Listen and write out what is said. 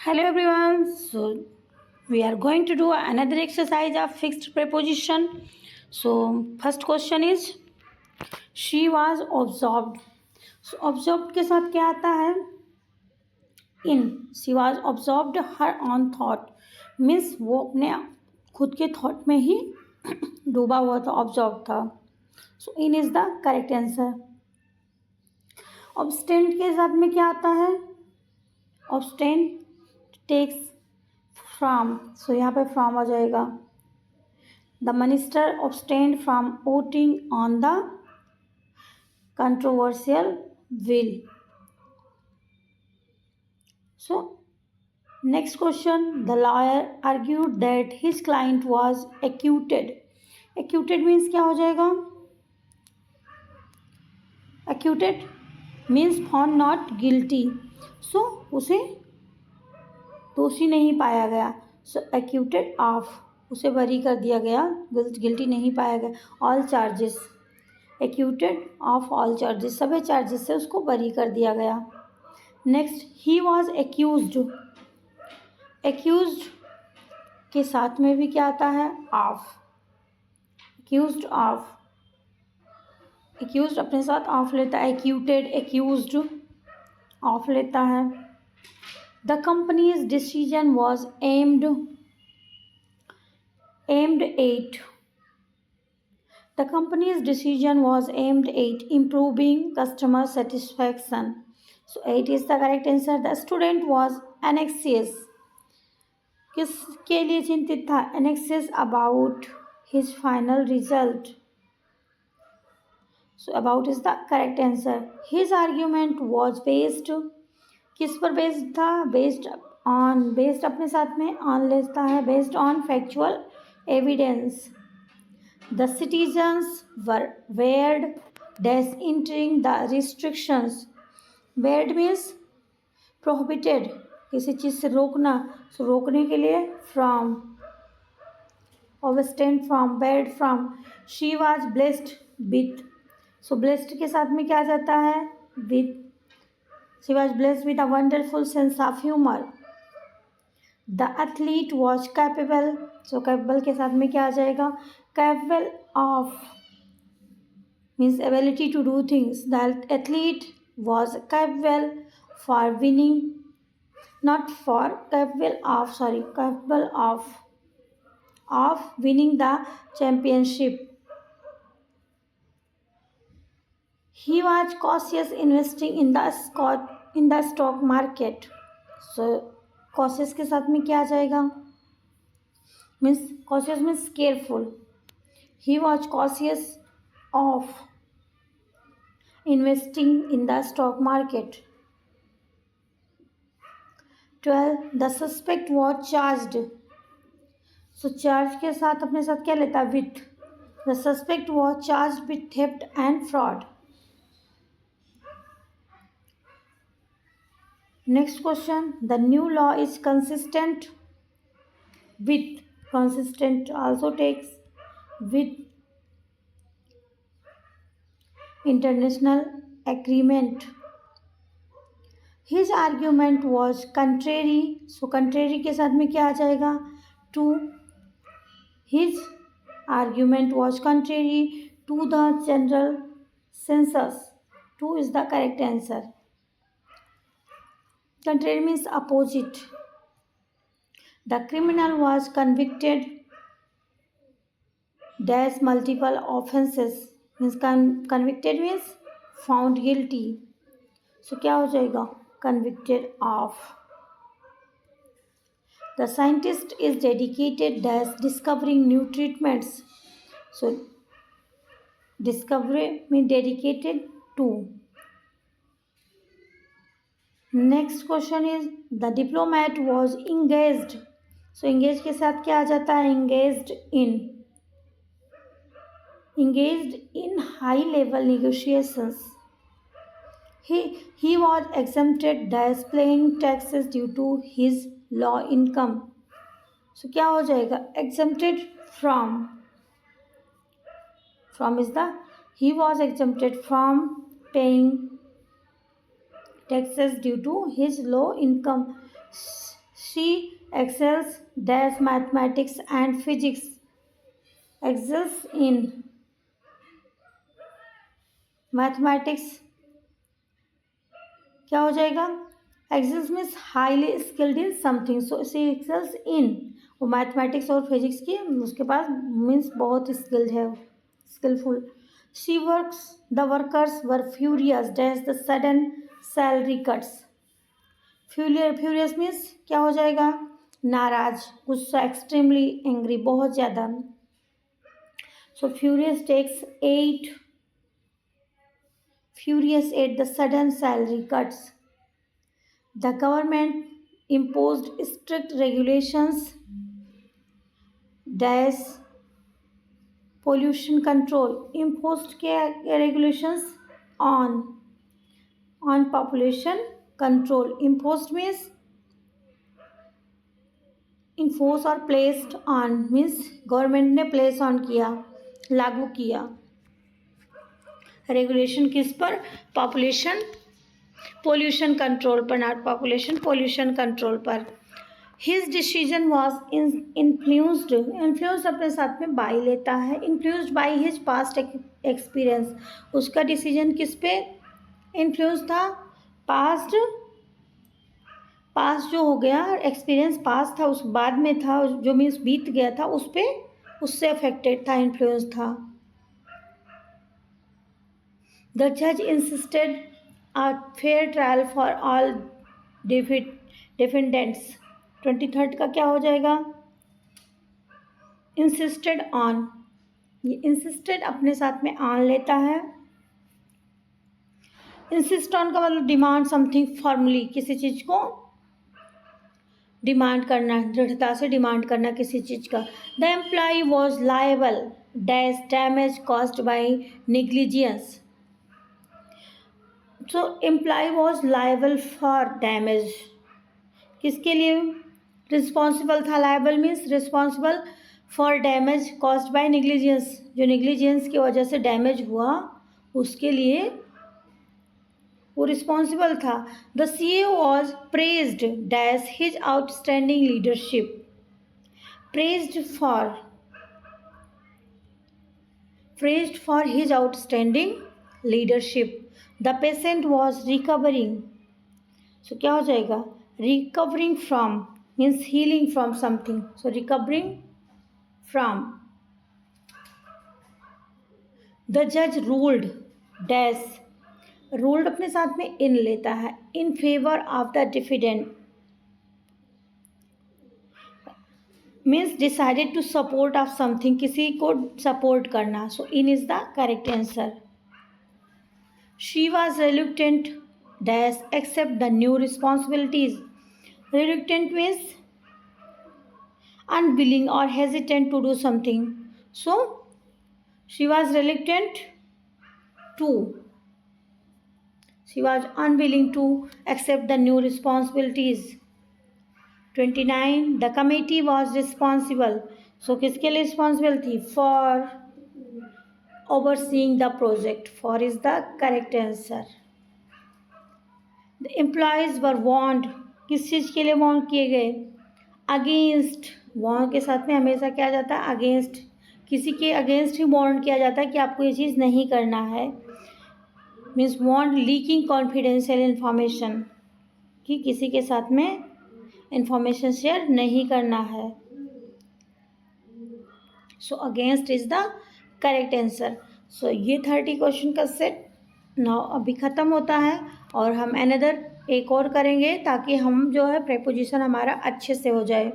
Hello everyone. So we are going to do another exercise of fixed preposition. So first question is she was observed. So observed के साथ क्या आता है? In she was observed her own thought means वो अपने खुद के thought में ही डूबा हुआ था, ऑब्जर्व था. सो in is the correct answer. ऑब्स्टेंट के साथ में क्या आता है? ऑब्स्टेंट टेक्स फ्रॉम. सो यहाँ पे फ्रॉम आ जाएगा. The minister abstained from voting on the controversial bill. So next question, the lawyer argued that his client was acquitted. Acquitted means क्या हो जाएगा? Acquitted means found not guilty. So उसे दोषी नहीं पाया गया. So acquitted of, उसे बरी कर दिया गया, गिल्टी नहीं पाया गया. All charges, acquitted of all charges, सभी चार्जेस से उसको बरी कर दिया गया. Next, he was accused. Accused के साथ में भी क्या आता है? ऑफ. एक्यूज्ड ऑफ, एक्यूज्ड अपने साथ ऑफ लेता है. एक्यूटेड, एक्यूज्ड ऑफ लेता है. The companies decision was aimed at. The company's decision was aimed at improving customer satisfaction. So 8 is the correct answer. The student was anxious. किसके लिए चिंतित था? Anxious about his final result. So about is the correct answer. His argument was based, किस पर based था? Based on, based अपने साथ में on लेता है. Based on factual evidence. The citizens were barred dash entering the restrictions. Barred means prohibited, किसी चीज़ से रोकना. So रोकने के लिए from, abstain from, barred from. She was blessed with. So blessed के साथ में क्या जाता है? With. She was blessed with a wonderful sense of humor. The athlete was capable. So capable के साथ में क्या आ जाएगा? Capable of means ability to do things. The athlete was capable for winning, not for capable of, sorry, capable of winning the championship. He was cautious investing in the stock market. So cautious के साथ में क्या आ जाएगा? Means cautious means careful. He was cautious of investing in the stock market. 12. The suspect was charged. So charge के साथ अपने साथ क्या लेता है? With. The suspect was charged with theft and fraud. Next question. The new law is consistent with. Consistent also takes with international agreement. His argument was contrary. So contrary के साथ में क्या आ जाएगा? To. His argument was contrary to the general census. 2 is the correct answer. Contrary means opposite. The criminal was convicted dash multiple offenses. Means convicted means found guilty. So क्या हो जाएगा? Convicted of. The scientist is dedicated dash discovering new treatments. So discovery means dedicated to. Next question is the diplomat was engaged. So engaged के साथ क्या आ जाता है? Engaged in. Engaged in high level negotiations. He was exempted dash paying taxes due to his low income. So क्या हो जाएगा? Exempted from. From is the, he was exempted from paying taxes due to his low income. She excels dash mathematics and physics, excels in mathematics, क्या हो जाएगा, excels means highly skilled in something, so she excels in, वो mathematics और physics की उसके पास means बहुत skilled है, skilful. She works, the workers were furious dash the sudden salary cuts, furious means क्या हो जाएगा, नाराज, गुस्सा, एक्सट्रीमली एंग्री, बहुत ज़्यादा। So furious takes 8, furious at the sudden salary cuts. The government imposed strict regulations dash pollution control. Imposed के regulations on population control. Imposed means enforce और placed on means government ने place on किया, लागू किया। Regulation किस पर, population pollution control पर, not population pollution control पर। His decision was influenced, influence अपने साथ में बाई लेता है, influenced by his past experience, उसका डिसीजन किस पे इन्फ्लुएंस था, पास्ट जो हो गया, एक्सपीरियंस पास्ट था, उस बाद में था, जो मीन्स बीत गया था, उस पे उससे अफेक्टेड था, इन्फ्लुएंस था। The judge insisted a fair trial for all defendants. 23rd का क्या हो जाएगा, insisted on, ये insisted अपने साथ में on लेता है। insist on का मतलब डिमांड समथिंग फॉर्मली, किसी चीज़ को डिमांड करना, दृढ़ता से डिमांड करना किसी चीज़ का। The employee was liable dash damage caused by negligence. So employ was liable for damage, किसके लिए रिस्पॉन्सिबल था, liable means responsible for damage caused by negligence, जो नेग्लिजेंस की वजह से डैमेज हुआ उसके लिए वो रिस्पॉन्सिबल था। The CEO was praised dash his outstanding leadership, praised for his outstanding leadership. The patient was recovering, so क्या हो जाएगा, recovering from means healing from something, so recovering from. The जज रूल्ड डैश, रूल्ड अपने साथ में in लेता है, in favour of the defendant means decided to support of something, किसी को सपोर्ट करना, so in is the correct answer. She was reluctant dash accept the new responsibilities. Reluctant means unwilling or hesitant to do something. So she was reluctant to, she was unwilling to accept the new responsibilities. 29 the committee was responsible. So किसके लिए responsible थी, for overseeing the project, for is the correct answer. The employees were warned, किस चीज़ के लिए warn किए गए, against, warn के साथ में हमेशा क्या जाता है, अगेंस्ट, किसी के अगेंस्ट ही वार्न किया जाता है कि आपको ये चीज़ नहीं करना है, means warn leaking confidential information, कि किसी के साथ में इंफॉर्मेशन शेयर नहीं करना है। So against is the correct answer. So ये 30 क्वेश्चन का सेट नाउ अभी ख़त्म होता है और हम अनदर एक और करेंगे ताकि हम जो है प्रेपोजिशन हमारा अच्छे से हो जाए।